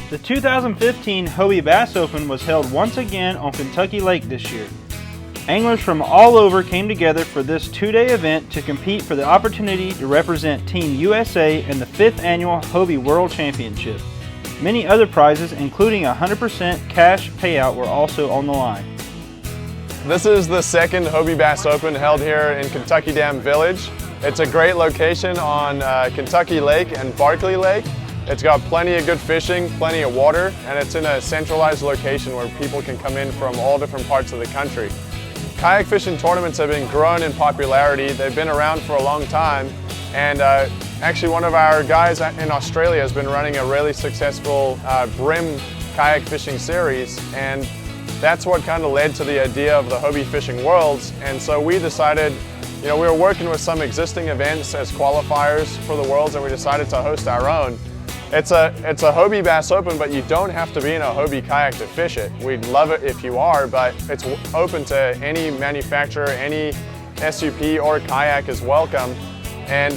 The 2015 Hobie Bass Open was held once again on Kentucky Lake this year. Anglers from all over came together for this two-day event to compete for the opportunity to represent Team USA in the 5th Annual Hobie World Championship. Many other prizes, including a 100% cash payout, were also on the line. This is the second Hobie Bass Open held here in Kentucky Dam Village. It's a great location on Kentucky Lake and Barkley Lake. It's got plenty of good fishing, plenty of water, and it's in a centralized location where people can come in from all different parts of the country. Kayak fishing tournaments have been growing in popularity. They've been around for a long time, and actually one of our guys in Australia has been running a really successful brim kayak fishing series, and that's what kind of led to the idea of the Hobie Fishing Worlds. And so we decided, we were working with some existing events as qualifiers for the Worlds, and we decided to host our own. It's a Hobie Bass Open, but you don't have to be in a Hobie kayak to fish it. We'd love it if you are, but it's open to any manufacturer, any SUP or kayak is welcome. And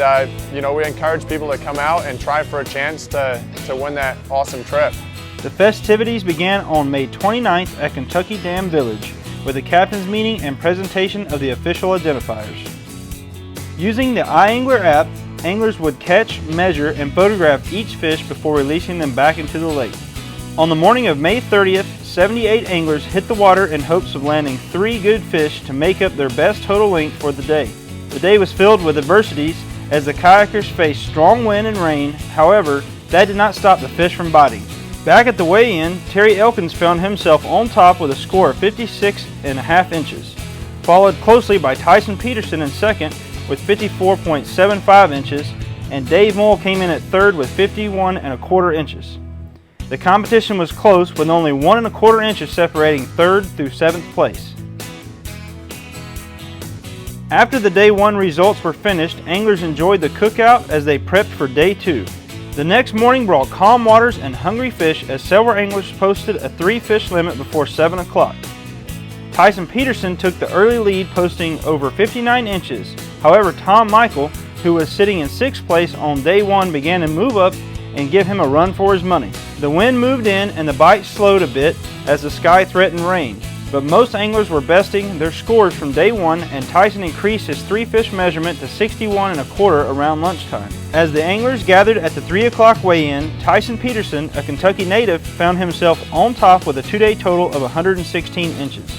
we encourage people to come out and try for a chance to win that awesome trip. The festivities began on May 29th at Kentucky Dam Village with a captain's meeting and presentation of the official identifiers. Using the Yakangler app, anglers would catch, measure, and photograph each fish before releasing them back into the lake. On the morning of May 30th, 78 anglers hit the water in hopes of landing 3 good fish to make up their best total length for the day. The day was filled with adversities as the kayakers faced strong wind and rain. However, that did not stop the fish from biting. Back at the weigh-in, Terry Elkins found himself on top with a score of 56.5 inches, followed closely by Tyson Peterson in second with 54.75 inches, and Dave Moll came in at third with 51.25 inches. The competition was close, with only 1.25 inches separating third through 7th place. After the day 1 results were finished, anglers enjoyed the cookout as they prepped for day 2. The next morning brought calm waters and hungry fish as several anglers posted a 3-fish limit before 7 o'clock. Tyson Peterson took the early lead, posting over 59 inches. However, Tom Michael, who was sitting in 6th place on day 1, began to move up and give him a run for his money. The wind moved in and the bite slowed a bit as the sky threatened rain, but most anglers were besting their scores from day 1, and Tyson increased his 3-fish measurement to 61.25 around lunchtime. As the anglers gathered at the 3 o'clock weigh-in, Tyson Peterson, a Kentucky native, found himself on top with a 2-day total of 116 inches.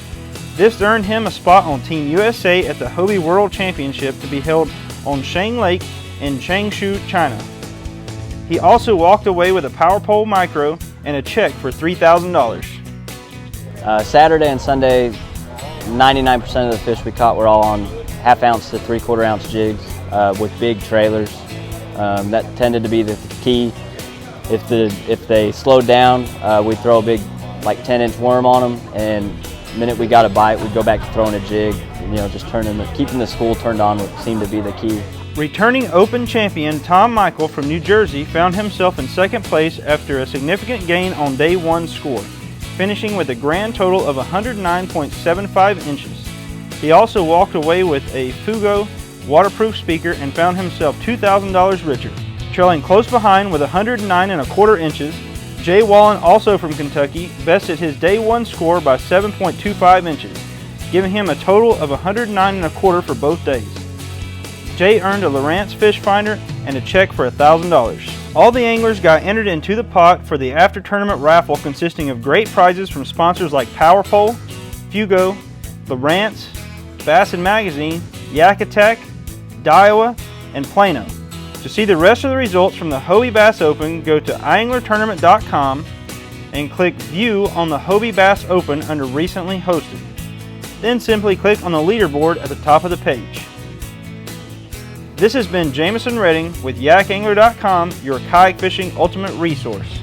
This earned him a spot on Team USA at the Hobie World Championship to be held on Shang Lake in Changshu, China. He also walked away with a Power Pole Micro and a check for $3,000. Saturday and Sunday, 99% of the fish we caught were all on 1/2 ounce to 3/4 ounce jigs with big trailers. That tended to be the key. If they slowed down, we'd throw a big 10-inch worm on them, and the minute we got a bite, we'd go back to throwing a jig. Just keeping the school turned on seemed to be the key. Returning Open champion Tom Michael from New Jersey found himself in 2nd place after a significant gain on day 1 score, finishing with a grand total of 109.75 inches. He also walked away with a Fugo waterproof speaker and found himself $2,000 richer. Trailing close behind with 109.25 inches, Jay Wallen, also from Kentucky, bested his day 1 score by 7.25 inches, giving him a total of 109.25 for both days. Jay earned a Lowrance fish finder and a check for $1,000. All the anglers got entered into the pot for the after-tournament raffle, consisting of great prizes from sponsors like Power Pole, Fugo, Lowrance, Bass & Magazine, Yak Attack, Daiwa, and Plano. To see the rest of the results from the Hobie Bass Open, go to ianglertournament.com and click View on the Hobie Bass Open under Recently Hosted. Then simply click on the leaderboard at the top of the page. This has been Jameson Redding with Yakangler.com, your kayak fishing ultimate resource.